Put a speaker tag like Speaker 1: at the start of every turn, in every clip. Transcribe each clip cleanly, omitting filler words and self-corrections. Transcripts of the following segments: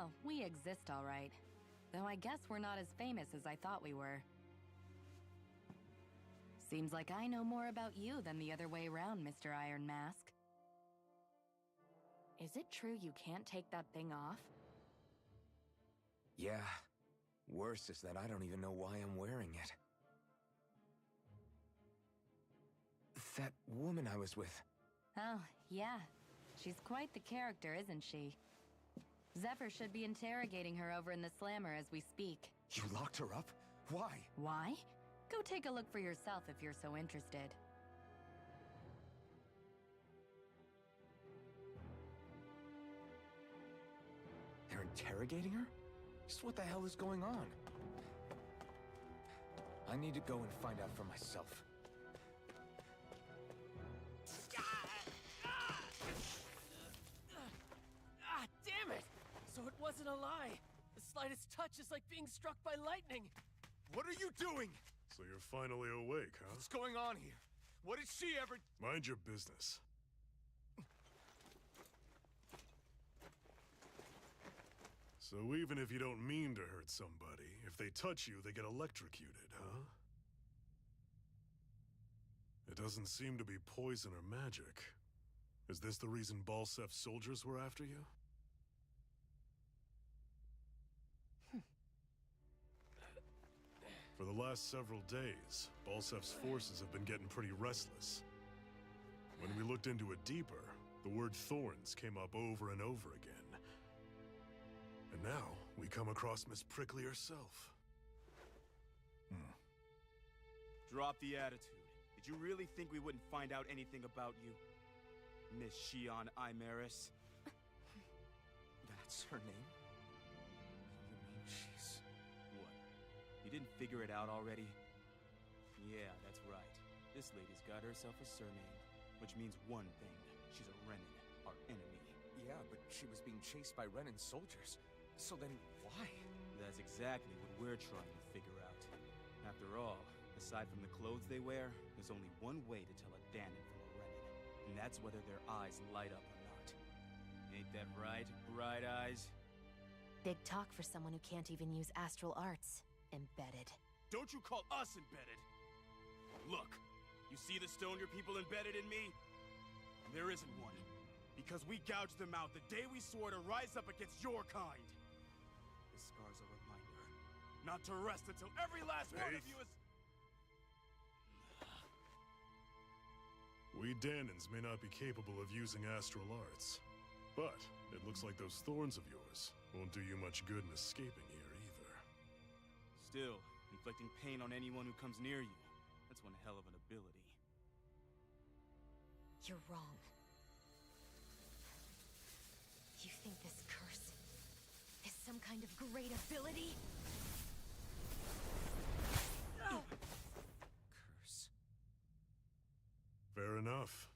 Speaker 1: Well, we exist all right. Though I guess we're not as famous as I thought we were. Seems like I know more about you than the other way around, Mr. Iron Mask. Is it true you can't take that thing off?
Speaker 2: Yeah. Worse is that I don't even know why I'm wearing it. That woman I was with.
Speaker 1: Oh, yeah. She's quite the character, isn't she? Zephyr should be interrogating her over in the Slammer as we speak.
Speaker 2: You locked her up? Why?
Speaker 1: Why? Go take a look for yourself if you're so interested.
Speaker 2: They're interrogating her? Just what the hell is going on? I need to go and find out for myself.
Speaker 3: Ah, damn it! So it wasn't a lie. The slightest touch is like being struck by lightning.
Speaker 2: What are you doing?
Speaker 4: So you're finally awake, huh?
Speaker 2: What's going on here? What did she ever...
Speaker 4: Mind your business. So even if you don't mean to hurt somebody, if they touch you, they get electrocuted, huh? It doesn't seem to be poison or magic. Is this the reason Balsef's soldiers were after you? For the last several days, Balsef's forces have been getting pretty restless. When we looked into it deeper, the word Thorns came up over and over again. And now, we come across Miss Prickly herself.
Speaker 5: Drop the attitude. Did you really think we wouldn't find out anything about you? Miss Shion Imaris?
Speaker 2: That's her name? You mean she's...
Speaker 5: What? You didn't figure it out already? Yeah, that's right. This lady's got herself a surname, which means one thing. She's a Renin, our enemy.
Speaker 2: Yeah, but she was being chased by Renin soldiers. So then, why?
Speaker 5: That's exactly what we're trying to figure out. After all, aside from the clothes they wear, there's only one way to tell a Danon from a Renin, and that's whether their eyes light up or not. Ain't that right, Bright Eyes?
Speaker 6: Big talk for someone who can't even use astral arts. Embedded.
Speaker 5: Don't you call us embedded! Look, you see the stone your people embedded in me? There isn't one. Because we gouged them out the day we swore to rise up against your kind. This scar's a reminder. Not to rest until every last one of you is...
Speaker 4: We Danons may not be capable of using astral arts, but it looks like those thorns of yours won't do you much good in escaping here either.
Speaker 5: Still, inflicting pain on anyone who comes near you. That's one hell of an ability.
Speaker 6: You're wrong. You think this curse is some kind of great ability? No!
Speaker 2: Curse.
Speaker 4: Fair enough.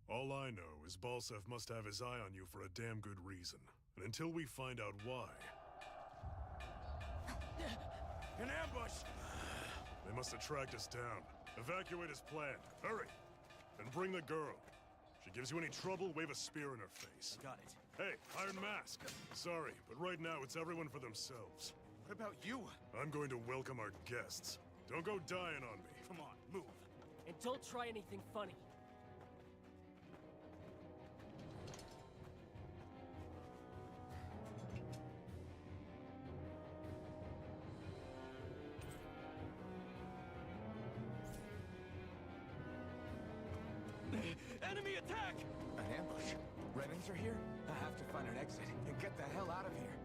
Speaker 4: All I know is Balsef must have his eye on you for a damn good reason. And until we find out why...
Speaker 5: An ambush!
Speaker 4: They must have tracked us down. Evacuate as planned. Hurry! And bring the girl. If she gives you any trouble, wave a spear in her face.
Speaker 5: Got it.
Speaker 4: Hey, Iron Mask. Sorry, but right now it's everyone for themselves.
Speaker 2: What about you?
Speaker 4: I'm going to welcome our guests. Don't go dying on me.
Speaker 5: Come on, move.
Speaker 3: And don't try anything funny. Enemy attack!
Speaker 2: An ambush? Renins are here? I have to find an exit and get the hell out of here.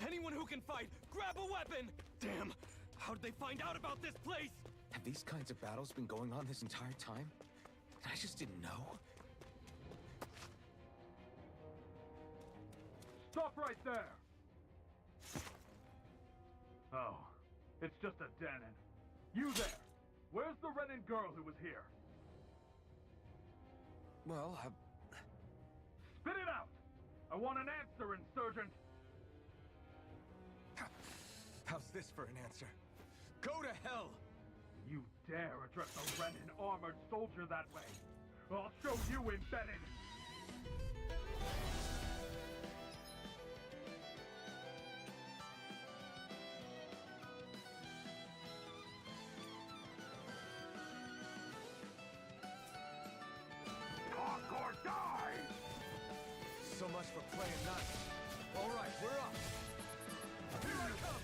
Speaker 3: Anyone who can fight, grab a weapon! Damn! How'd they find out about this place?
Speaker 2: Have these kinds of battles been going on this entire time? I just didn't know.
Speaker 7: Stop right there! Oh, it's just a Danon. You there! Where's the Renin girl who was here?
Speaker 2: Well,
Speaker 7: Spit it out! I want an answer, Insurgent!
Speaker 2: how's this for an answer? Go to hell!
Speaker 7: You dare address a Renin armored soldier that way, I'll show you embedded! Talk or die!
Speaker 2: So much for playing nice. All right, we're up. Here I come!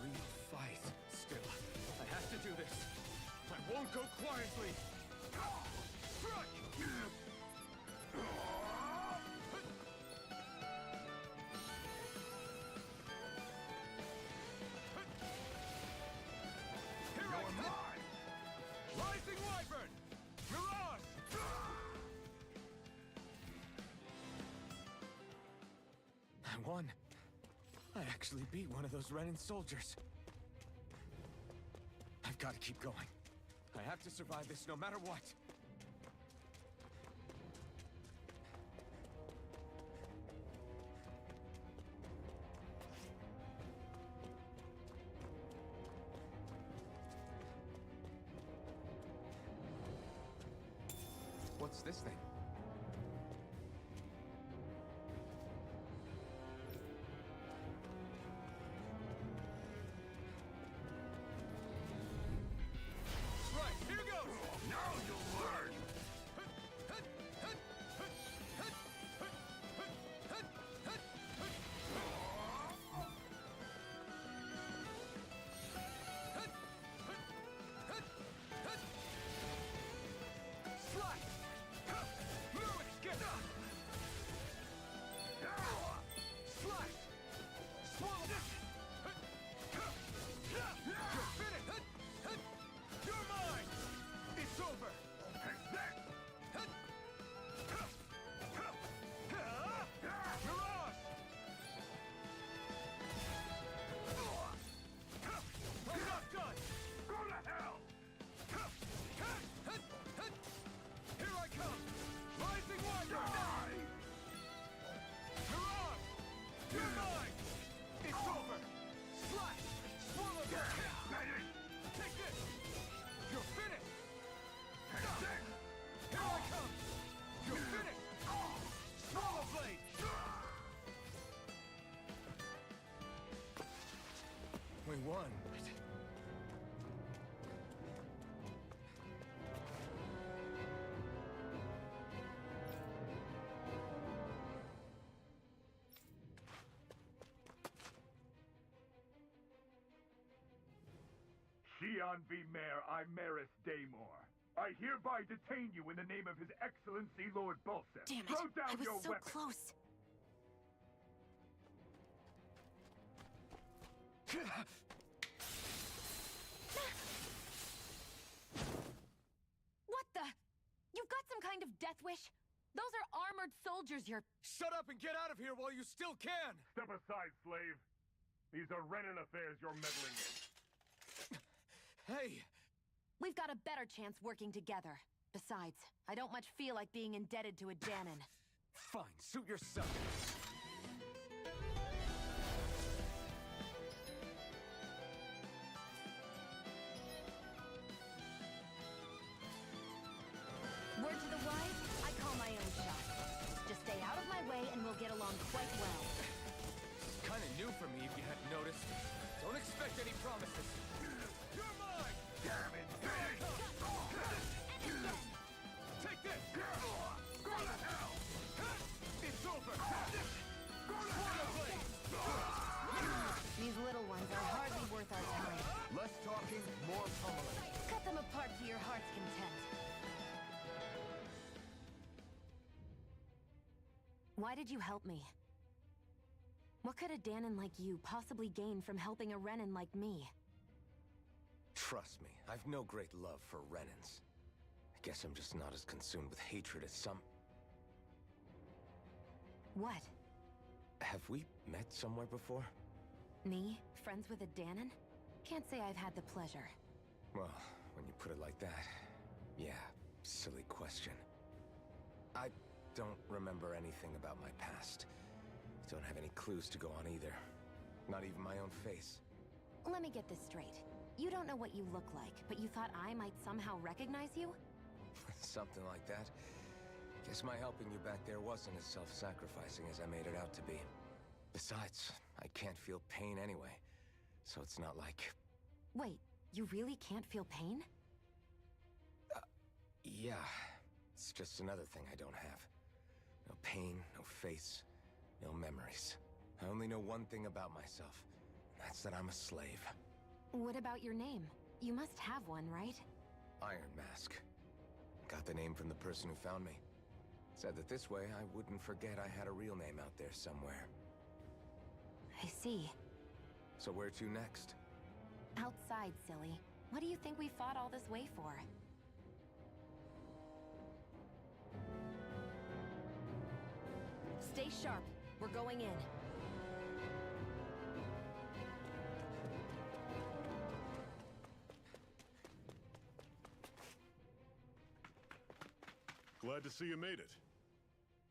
Speaker 2: Real fight. Still, I have to do this. I won't go quietly. Strike! Here I come! Rising Wyvern! Mirage! I won. I actually beat one of those Renin soldiers. I've got to keep going. I have to survive this no matter what. What's this thing? Right, here goes! Now you'll learn! Slash! Move it! Get up! Slash! Swallow this! You're finished! You're mine! It's over! Take that! Mirage! I'm not done! Go to hell! Here I come! Rising Wyvern! Mirage! You're mine! It's over! Slash! Swallow this! Take this! You're finished! Here I come! You're finished! Swallow blade! We won.
Speaker 7: Xi'an V. Mayor Imaris Daymor, I hereby detain you in the name of His Excellency Lord Bolsef.
Speaker 6: Damn it!
Speaker 7: Throw down
Speaker 6: I was
Speaker 7: your
Speaker 6: so
Speaker 7: weapon.
Speaker 6: close. What the? You've got some kind of death wish? Those are armored soldiers you're...
Speaker 2: Shut up and get out of here while you still can!
Speaker 7: Step aside, slave. These are Renin affairs you're meddling in.
Speaker 2: Hey!
Speaker 6: We've got a better chance working together. Besides, I don't much feel like being indebted to a Danon.
Speaker 2: Fine, suit yourself.
Speaker 6: Word to the wise, I call my own shot. Just stay out of my way and we'll get along quite well.
Speaker 2: Kinda new for me if you hadn't noticed. Don't expect any promises. You're mine! Damn it! Take this! Go to hell! It's over! Swallow blade!
Speaker 6: These little ones are hardly worth our time.
Speaker 2: Less talking, more pummeling.
Speaker 6: Cut them apart to your heart's content. Why did you help me? What could a Danon like you possibly gain from helping a Renin like me?
Speaker 2: Trust me, I've no great love for Renins. I guess I'm just not as consumed with hatred as some...
Speaker 6: What?
Speaker 2: Have we met somewhere before?
Speaker 6: Me? Friends with a Danon? Can't say I've had the pleasure.
Speaker 2: Well, when you put it like that, yeah, silly question. I don't remember anything about my past. Don't have any clues to go on either. Not even my own face.
Speaker 6: Let me get this straight. You don't know what you look like, but you thought I might somehow recognize you?
Speaker 8: Something like that. Guess my helping you back there wasn't as self-sacrificing as I made it out to be. Besides, I can't feel pain anyway, so it's not like...
Speaker 6: Wait, you really can't feel pain?
Speaker 8: Yeah. It's just another thing I don't have. No pain, no face, no memories. I only know one thing about myself. That's that I'm a slave.
Speaker 6: What about your name? You must have one, right?
Speaker 8: Iron Mask. Got the name from the person who found me. Said that this way I wouldn't forget I had a real name out there somewhere.
Speaker 6: I see.
Speaker 8: So where to next?
Speaker 6: Outside, silly. What do you think we fought all this way for? Stay sharp. We're going in.
Speaker 4: Glad to see you made it.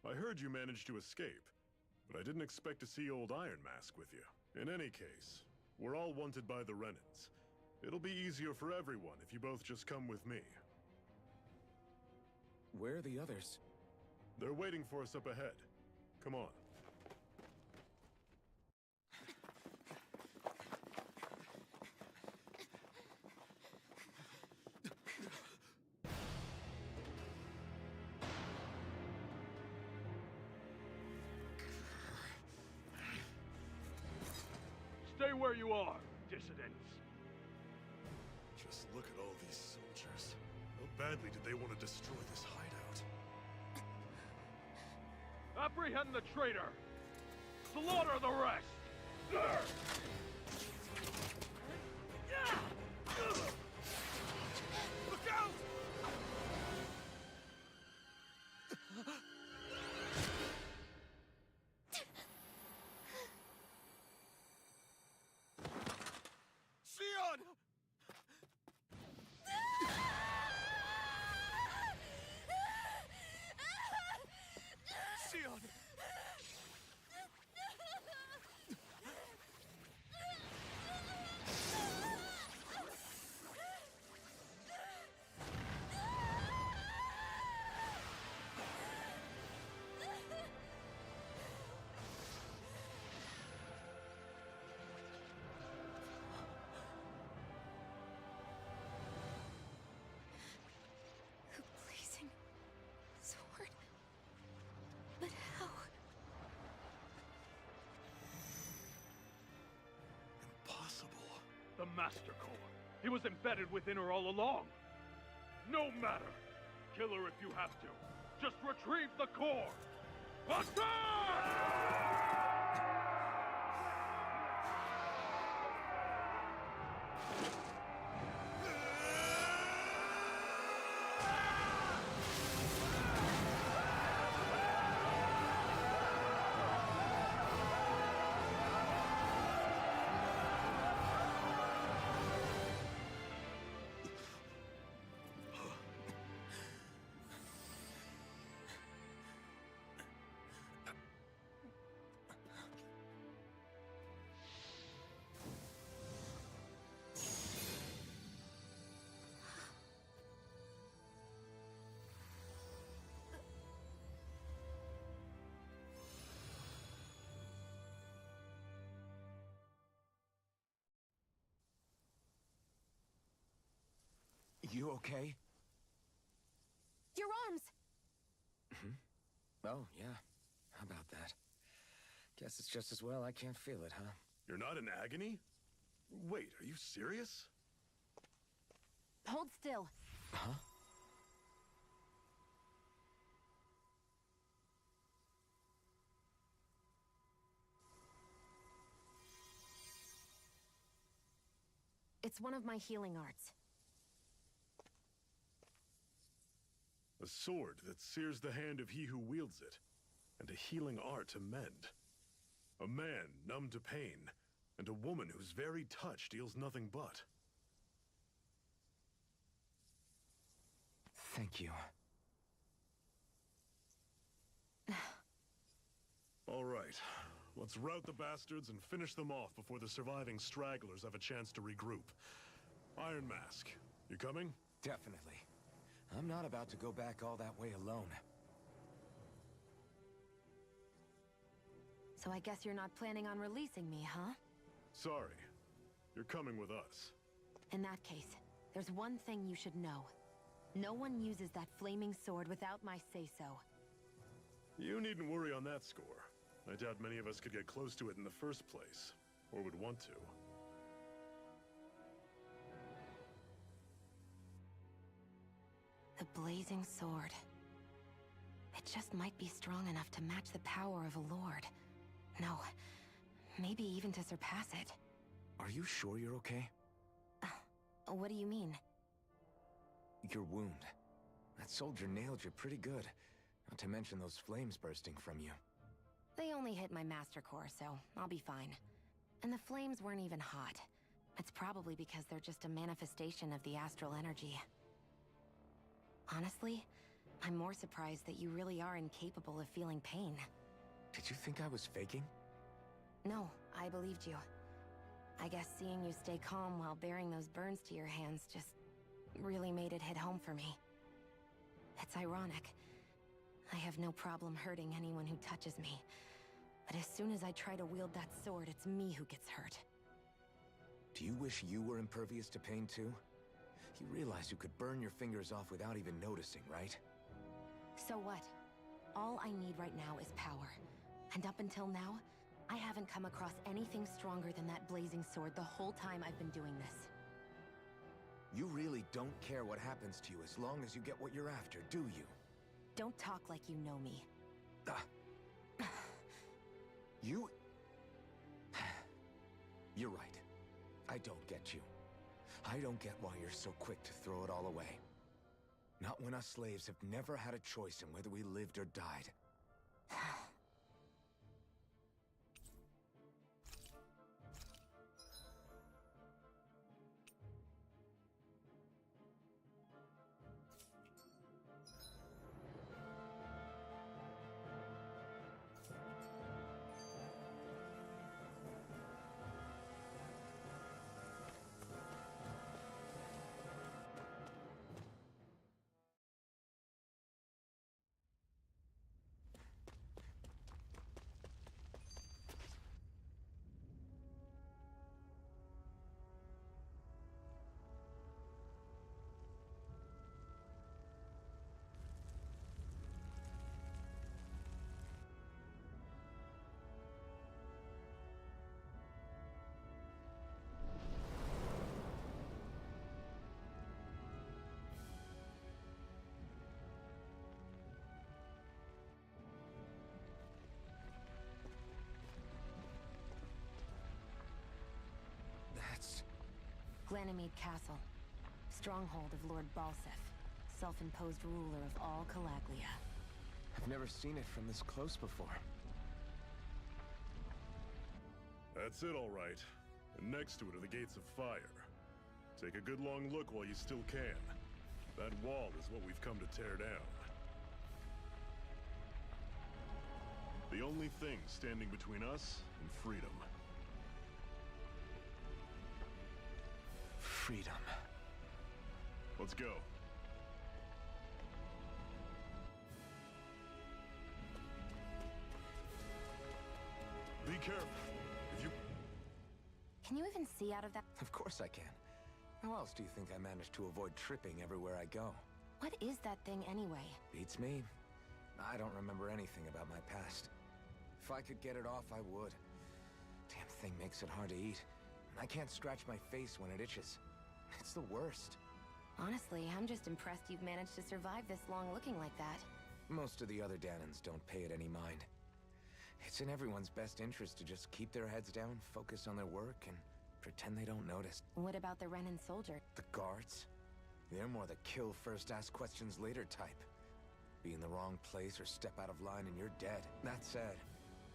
Speaker 4: I heard you managed to escape, but I didn't expect to see old Iron Mask with you. In any case, we're all wanted by the Renans. It'll be easier for everyone if you both just come with me.
Speaker 8: Where are the others?
Speaker 4: They're waiting for us up ahead. Come on.
Speaker 7: Stay where you are, dissidents.
Speaker 4: Just look at all these soldiers. How badly did they want to destroy this hideout?
Speaker 7: Apprehend the traitor! Slaughter the rest!
Speaker 5: Look out! Sion! Sion!
Speaker 6: The blazing sword. But how?
Speaker 4: Impossible.
Speaker 7: The Master Core. He was embedded within her all along. No matter. Kill her if you have to. Just retrieve the core. Attack!
Speaker 8: You okay?
Speaker 6: Your arms!
Speaker 8: Oh, yeah. How about that? Guess it's just as well I can't feel it, huh?
Speaker 4: You're not in agony? Wait, are you serious?
Speaker 6: Hold still.
Speaker 8: Huh?
Speaker 6: It's one of my healing arts.
Speaker 4: A sword that sears the hand of he who wields it, and a healing art to mend. A man numb to pain, and a woman whose very touch deals nothing but.
Speaker 8: Thank you.
Speaker 4: All right, let's rout the bastards and finish them off before the surviving stragglers have a chance to regroup. Iron Mask, you coming?
Speaker 8: Definitely. I'm not about to go back all that way alone.
Speaker 6: So I guess you're not planning on releasing me, huh?
Speaker 4: Sorry. You're coming with us.
Speaker 6: In that case, there's one thing you should know. No one uses that flaming sword without my say-so.
Speaker 4: You needn't worry on that score. I doubt many of us could get close to it in the first place, or would want to.
Speaker 6: The blazing sword. It just might be strong enough to match the power of a lord. No, maybe even to surpass it.
Speaker 8: Are you sure you're okay?
Speaker 6: What do you mean?
Speaker 8: Your wound. That soldier nailed you pretty good. Not to mention those flames bursting from you.
Speaker 6: They only hit my master core, so I'll be fine. And the flames weren't even hot. It's probably because they're just a manifestation of the astral energy. Honestly, I'm more surprised that you really are incapable of feeling pain.
Speaker 8: Did you think I was faking?
Speaker 6: No, I believed you. I guess seeing you stay calm while bearing those burns to your hands just really made it hit home for me. It's ironic. I have no problem hurting anyone who touches me. But as soon as I try to wield that sword, it's me who gets hurt.
Speaker 8: Do you wish you were impervious to pain too? You realize you could burn your fingers off without even noticing, right?
Speaker 6: So what? All I need right now is power. And up until now, I haven't come across anything stronger than that blazing sword the whole time I've been doing this.
Speaker 8: You really don't care what happens to you as long as you get what you're after, do you?
Speaker 6: Don't talk like you know me.
Speaker 8: You... You're right. I don't get you. I don't get why you're so quick to throw it all away. Not when us slaves have never had a choice in whether we lived or died. That's...
Speaker 6: Glanimede Castle. Stronghold of Lord Balseph. Self-imposed ruler of all Calaglia.
Speaker 8: I've never seen it from this close before.
Speaker 4: That's it, all right. And next to it are the Gates of Fire. Take a good long look while you still can. That wall is what we've come to tear down. The only thing standing between us and freedom.
Speaker 8: Freedom.
Speaker 4: Let's go. Be careful. If you...
Speaker 6: Can you even see out of that?
Speaker 8: Of course I can. How else do you think I managed to avoid tripping everywhere I go?
Speaker 6: What is that thing anyway?
Speaker 8: Beats me. I don't remember anything about my past. If I could get it off, I would. Damn thing makes it hard to eat. And I can't scratch my face when it itches. It's the worst.
Speaker 6: Honestly, I'm just impressed you've managed to survive this long looking like that.
Speaker 8: Most of the other Danans don't pay it any mind. It's in everyone's best interest to just keep their heads down, focus on their work, and pretend they don't notice.
Speaker 6: What about the Renan soldier?
Speaker 8: The guards? They're more the kill first, ask questions later type. Be in the wrong place or step out of line and you're dead. That said,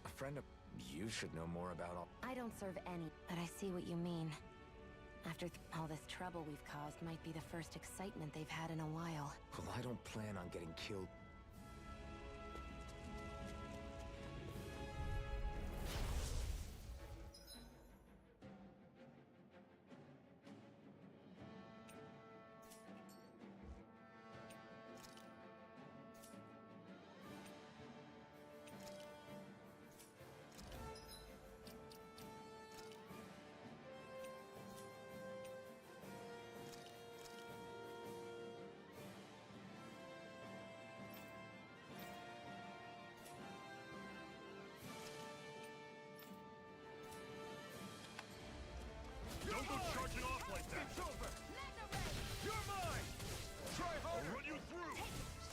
Speaker 8: a friend of... You should know more about all...
Speaker 6: I don't serve any, but I see what you mean. After all this trouble we've caused might be the first excitement they've had in a while.
Speaker 8: Well, I don't plan on getting killed.
Speaker 4: Don't go charging off like that!
Speaker 2: It's over! You're mine! Try harder!
Speaker 4: I'll run you through!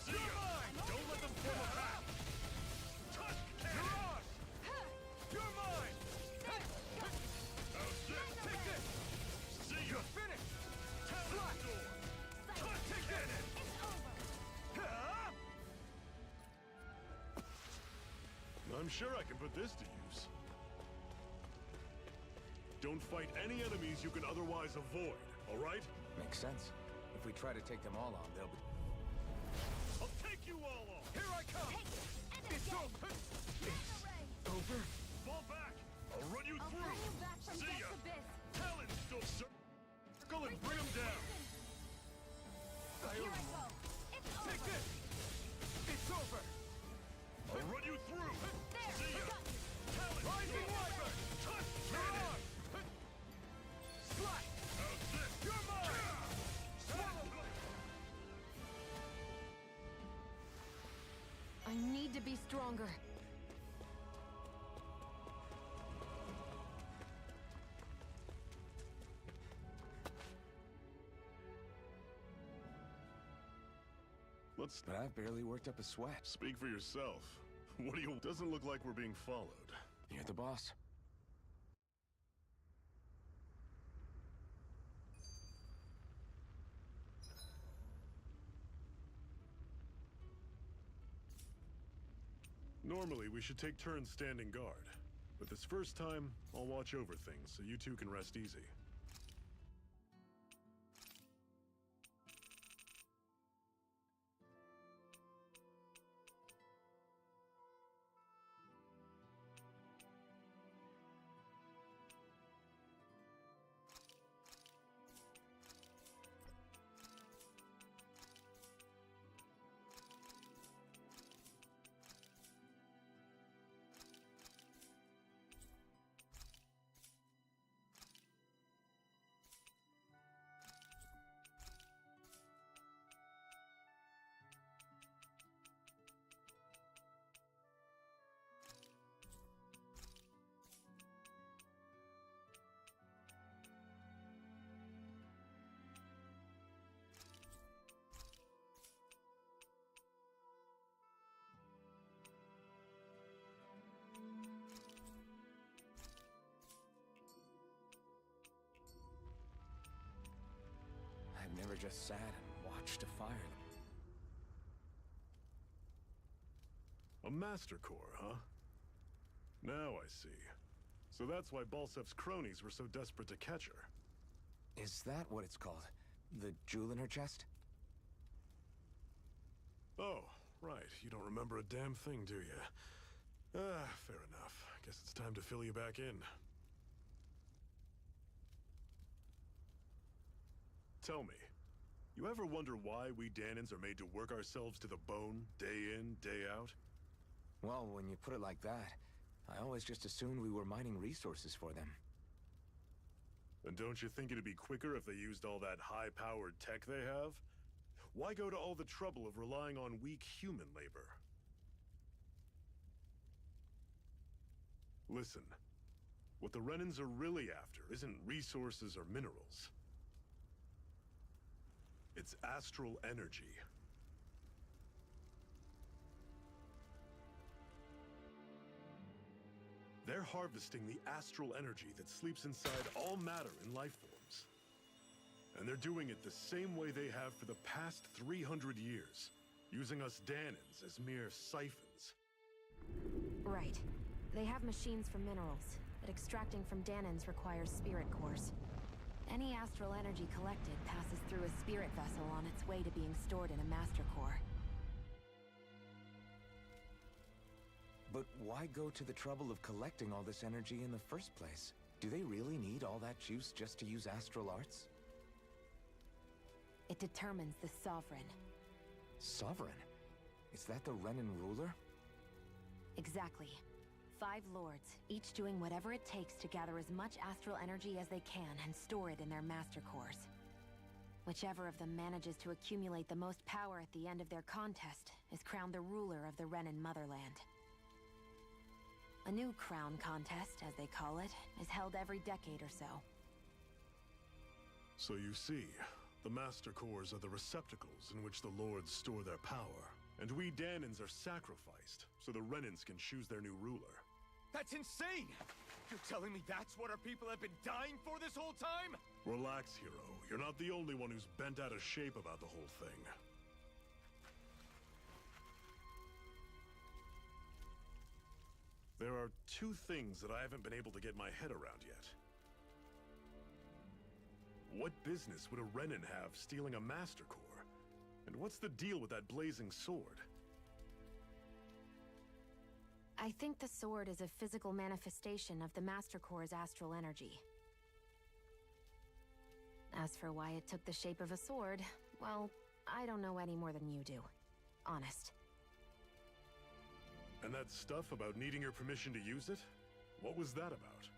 Speaker 4: See
Speaker 2: You're
Speaker 4: ya!
Speaker 2: mine!
Speaker 4: Don't let them form a pack! Tusk
Speaker 2: You're
Speaker 4: cannon!
Speaker 2: ours! You're mine!
Speaker 4: How's this?
Speaker 2: Take this!
Speaker 4: See ya!
Speaker 2: You're finished!
Speaker 4: Talon Storm! Tusk
Speaker 2: Take this!
Speaker 4: cannon!
Speaker 2: Huh?
Speaker 4: I'm sure I can put this to use. Don't fight any enemies you can otherwise avoid, alright?
Speaker 8: Makes sense. If we try to take them all on, they'll be...
Speaker 4: I'll take you all on!
Speaker 2: Here I come! It's over! It's over?
Speaker 4: Fall back! I'll run you through! See ya! Talon Storm! Circle and bring them down!
Speaker 2: Take this! It's over!
Speaker 4: I'll run you through! See ya! Talon
Speaker 2: Rising
Speaker 4: Storm!
Speaker 2: Wyvern!
Speaker 4: Tusk
Speaker 2: You're
Speaker 4: cannon!
Speaker 2: on! Slash!
Speaker 4: How's this?
Speaker 2: You're mine! Swallow!
Speaker 6: I need to be stronger.
Speaker 4: Let's
Speaker 8: But I've barely worked up a sweat.
Speaker 4: speak for yourself. What do you... Doesn't look like we're being followed.
Speaker 8: You're the boss.
Speaker 4: Normally, we should take turns standing guard. But this first time, I'll watch over things so you two can rest easy.
Speaker 8: I've never just sat and watched a fire.
Speaker 4: A Master Core, huh? Now I see. So that's why Balsef's cronies were so desperate to catch her.
Speaker 8: Is that what it's called? The jewel in her chest?
Speaker 4: Oh, right. You don't remember a damn thing, do you? Fair enough. Guess it's time to fill you back in. Tell me, you ever wonder why we Danans are made to work ourselves to the bone, day in, day out?
Speaker 8: Well, when you put it like that, I always just assumed we were mining resources for them.
Speaker 4: And don't you think it'd be quicker if they used all that high-powered tech they have? Why go to all the trouble of relying on weak human labor? Listen, what the Renans are really after isn't resources or minerals. It's astral energy. They're harvesting the astral energy that sleeps inside all matter in life forms. And they're doing it the same way they have for the past 300 years, using us Danans as mere siphons.
Speaker 6: Right. They have machines for minerals, but extracting from Danans requires spirit cores. Any astral energy collected passes through a spirit vessel on its way to being stored in a master core.
Speaker 8: But why go to the trouble of collecting all this energy in the first place? Do they really need all that juice just to use astral arts?
Speaker 6: It determines the Sovereign.
Speaker 8: Sovereign? Is that the Renan ruler?
Speaker 6: Exactly. 5 lords, each doing whatever it takes to gather as much astral energy as they can and store it in their master cores. Whichever of them manages to accumulate the most power at the end of their contest is crowned the ruler of the Renan motherland. A new crown contest, as they call it, is held every decade or so.
Speaker 4: So you see, the Master Cores are the receptacles in which the Lords store their power. And we Danins are sacrificed, so the Renans can choose their new ruler.
Speaker 2: That's insane! You're telling me that's what our people have been dying for this whole time?
Speaker 4: Relax, hero. You're not the only one who's bent out of shape about the whole thing. There are two things that I haven't been able to get my head around yet. What business would a Renan have stealing a Master Core? And what's the deal with that blazing sword?
Speaker 6: I think the sword is a physical manifestation of the Master Core's astral energy. As for why it took the shape of a sword, well, I don't know any more than you do. Honest.
Speaker 4: And that stuff about needing your permission to use it? What was that about?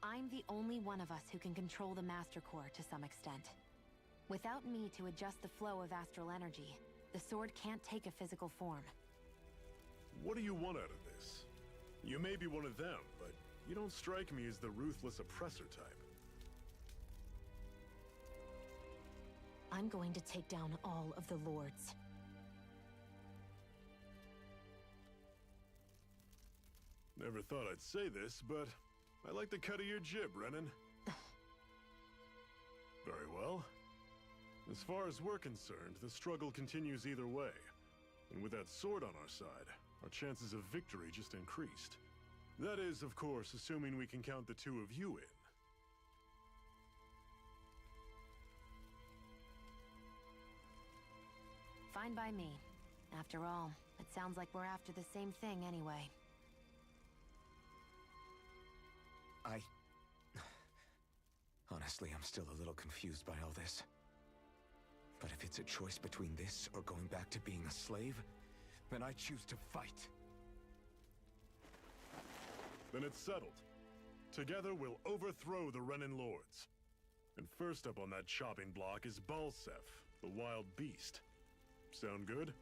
Speaker 6: I'm the only one of us who can control the Master Core to some extent. Without me to adjust the flow of astral energy, the sword can't take a physical form.
Speaker 4: What do you want out of this? You may be one of them, but you don't strike me as the ruthless oppressor type.
Speaker 6: I'm going to take down all of the Lords.
Speaker 4: Never thought I'd say this, but I like the cut of your jib, Renan. Very well. As far as we're concerned, the struggle continues either way. And with that sword on our side, our chances of victory just increased. That is, of course, assuming we can count the two of you in.
Speaker 6: Fine by me. After all, it sounds like we're after the same thing anyway.
Speaker 8: Honestly, I'm still a little confused by all this. But if it's a choice between this or going back to being a slave, then I choose to fight.
Speaker 4: Then it's settled. Together we'll overthrow the Renan Lords. And first up on that chopping block is Balsef, the wild beast. Sound good?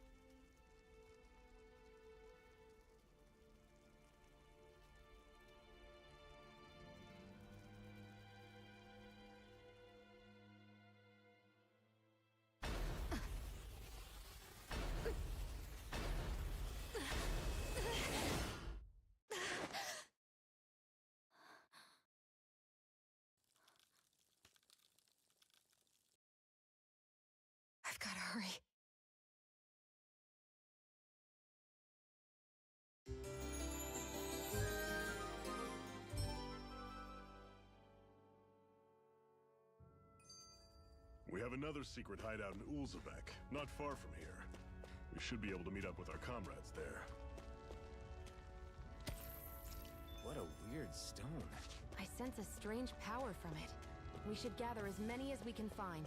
Speaker 6: I've gotta hurry.
Speaker 4: We have another secret hideout in Ulzebek, not far from here. We should be able to meet up with our comrades there.
Speaker 8: What a weird stone.
Speaker 6: I sense a strange power from it. We should gather as many as we can find.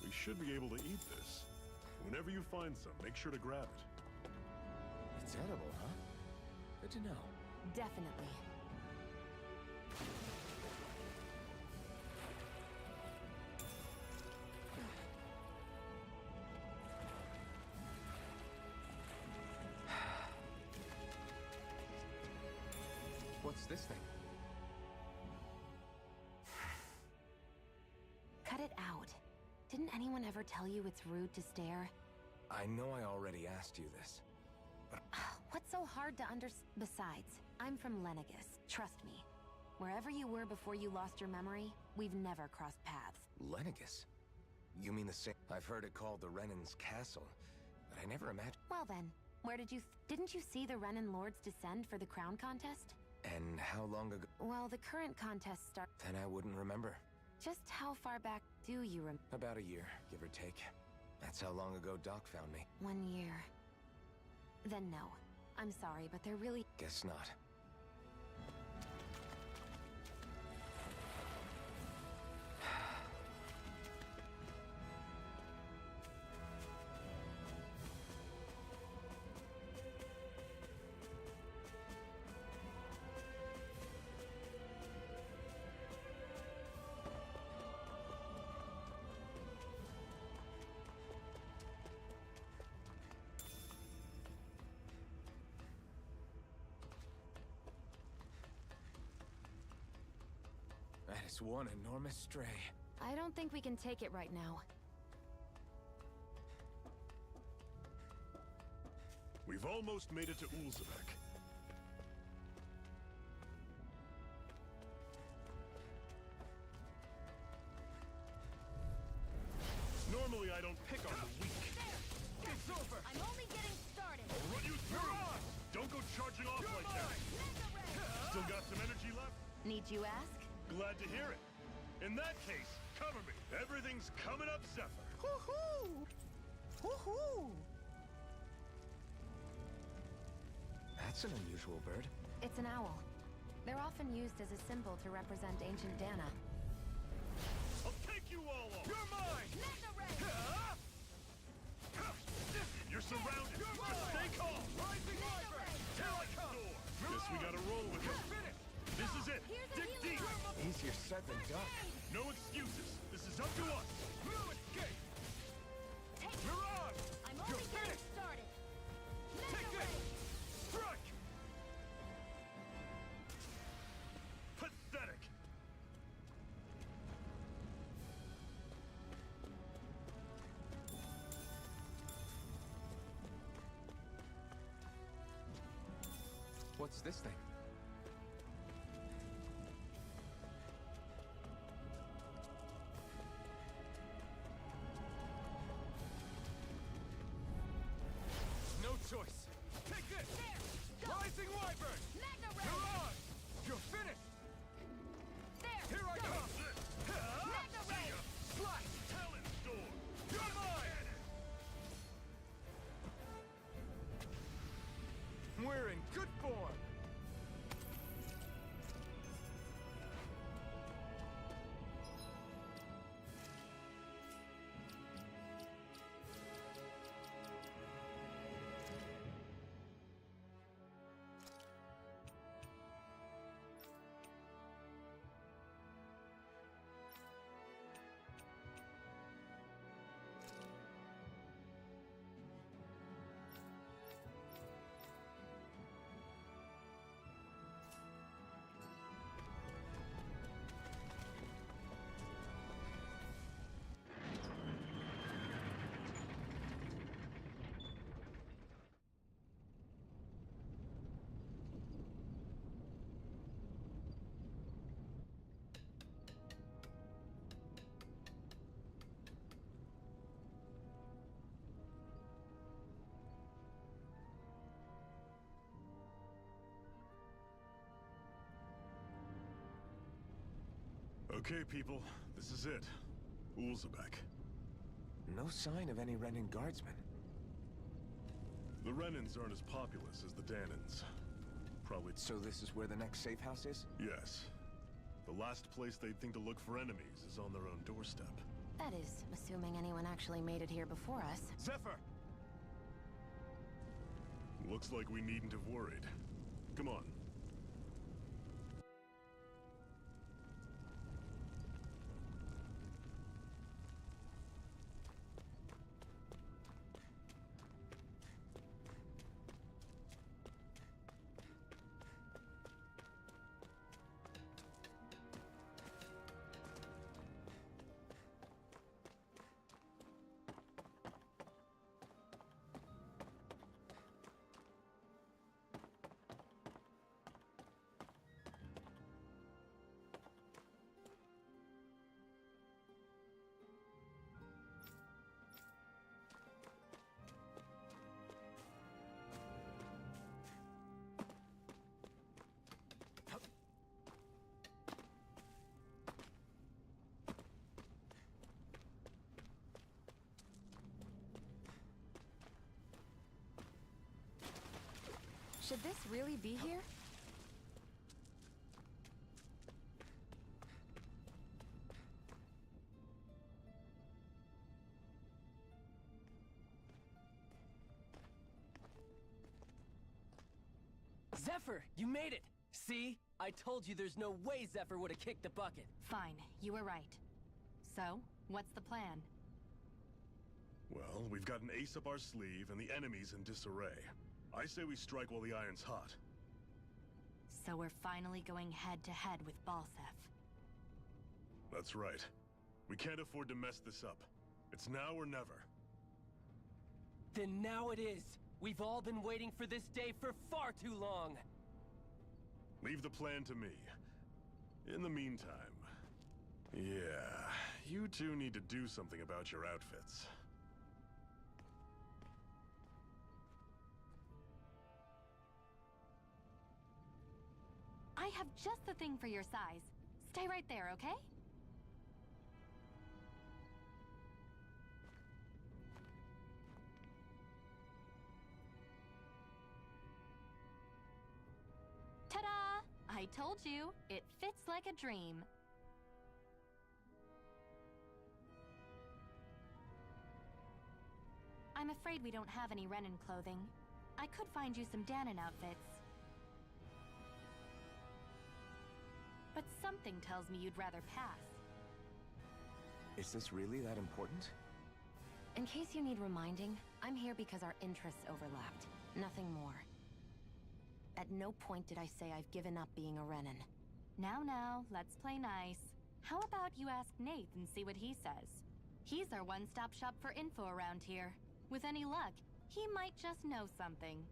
Speaker 4: We should be able to eat this. Whenever you find some, make sure to grab it.
Speaker 8: It's edible, huh? Good to know.
Speaker 6: Definitely.
Speaker 8: this thing?
Speaker 6: Cut it out. Didn't anyone ever tell you it's rude to stare?
Speaker 8: I know I already asked you this.
Speaker 6: What's so hard to Besides, I'm from Lenegus. Trust me. Wherever you were before you lost your memory, we've never crossed paths.
Speaker 8: Lenegus? You mean the same? I've heard it called the Renan's Castle, but I never imagined.
Speaker 6: Well then, where did you... Didn't you see the Renan Lords descend for the crown contest?
Speaker 8: And how long ago?
Speaker 6: Well, the current contest
Speaker 8: Then I wouldn't remember.
Speaker 6: Just how far back do you remember?
Speaker 8: About a year, give or take. That's how long ago Doc found me.
Speaker 6: 1 year. Then no. I'm sorry, but they're really...
Speaker 8: Guess not. That is one enormous stray.
Speaker 6: I don't think we can take it right now.
Speaker 4: We've almost made it to Ulzebek. Normally I don't pick on the weak.
Speaker 1: It's over! I'm only getting started!
Speaker 4: I'll run you through! Don't go charging off like that! Still got some energy left?
Speaker 1: Need you ask?
Speaker 4: Glad to hear it. In that case, cover me. Everything's coming up, Zephyr.
Speaker 6: Woohoo! Woohoo!
Speaker 8: That's an unusual bird.
Speaker 6: It's an owl. They're often used as a symbol to represent ancient Dana.
Speaker 4: I'll take you all off.
Speaker 2: You're mine!
Speaker 4: You're surrounded. Just stay calm.
Speaker 2: Rising Wyvern! Here I come!
Speaker 4: Guess we gotta roll with it. This is it. Dig deep.
Speaker 8: Easier said than done.
Speaker 4: No excuses. This is up to us.
Speaker 2: No escape!
Speaker 1: Take it!
Speaker 2: Mirage!
Speaker 1: I'm
Speaker 2: You're
Speaker 1: only getting
Speaker 2: finished!
Speaker 1: started!
Speaker 2: Take this! Strike!
Speaker 4: Pathetic.
Speaker 8: What's this thing?
Speaker 2: No choice! Take this! Rising Wyvern! Mirage! You're finished! Here I come! Slice!
Speaker 4: Talon Storm.
Speaker 2: You're mine! We're in good form!
Speaker 4: Okay, people. This is it. Ulzebek.
Speaker 8: No sign of any Renan guardsmen.
Speaker 4: The Renans aren't as populous as the Danans. Probably...
Speaker 8: So this is where the next safe house is?
Speaker 4: Yes. The last place they'd think to look for enemies is on their own doorstep.
Speaker 6: That is, assuming anyone actually made it here before us.
Speaker 2: Zephyr!
Speaker 4: Looks like we needn't have worried. Come on.
Speaker 6: Should this really be here?
Speaker 3: Zephyr, you made it! See? I told you there's no way Zephyr would have kicked the bucket.
Speaker 1: Fine, you were right. So, what's the plan?
Speaker 4: Well, we've got an ace up our sleeve, and the enemy's in disarray. I say we strike while the iron's hot.
Speaker 1: So we're finally going head-to-head with Balsef.
Speaker 4: That's right. We can't afford to mess this up. It's now or never.
Speaker 3: Then now it is! We've all been waiting for this day for far too long!
Speaker 4: Leave the plan to me. In the meantime... yeah, you two need to do something about your outfits.
Speaker 1: I have just the thing for your size. Stay right there, okay? Ta-da! I told you, it fits like a dream. I'm afraid we don't have any Renin clothing. I could find you some Danon outfits. But something tells me you'd rather pass.
Speaker 8: Is this really that important?
Speaker 6: In case you need reminding, I'm here because our interests overlapped. Nothing more. At no point did I say I've given up being a Renin.
Speaker 1: Now, let's play nice. How about you ask Nate and see what he says? He's our one-stop shop for info around here. With any luck, he might just know something.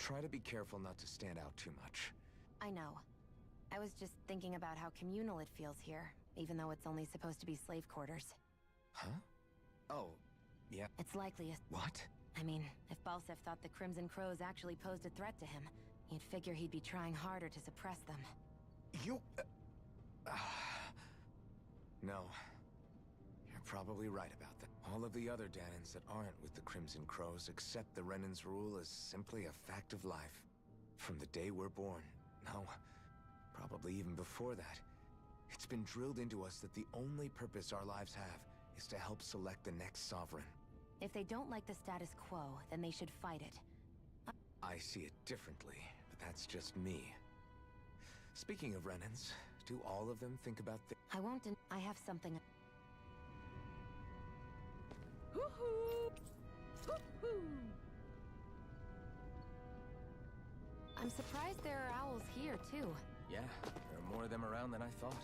Speaker 8: Try to be careful not to stand out too much.
Speaker 6: I know. I was just thinking about how communal it feels here, even though it's only supposed to be slave quarters.
Speaker 8: Huh? Oh, yeah.
Speaker 6: It's likely a...
Speaker 8: What?
Speaker 6: I mean, if Balsef thought the Crimson Crows actually posed a threat to him, you'd figure he'd be trying harder to suppress them.
Speaker 8: You... No. You're probably right about that. All of the other Danans that aren't with the Crimson Crows accept the Renan's rule as simply a fact of life. From the day we're born. No. Probably even before that. It's been drilled into us that the only purpose our lives have is to help select the next sovereign.
Speaker 6: If they don't like the status quo, then they should fight it.
Speaker 8: I see it differently, but that's just me. Speaking of Renans, do all of them think about the...
Speaker 6: I have something...
Speaker 3: Hoo-hoo! Hoo-hoo!
Speaker 6: I'm surprised there are owls here, too.
Speaker 3: Yeah, there are more of them around than I thought.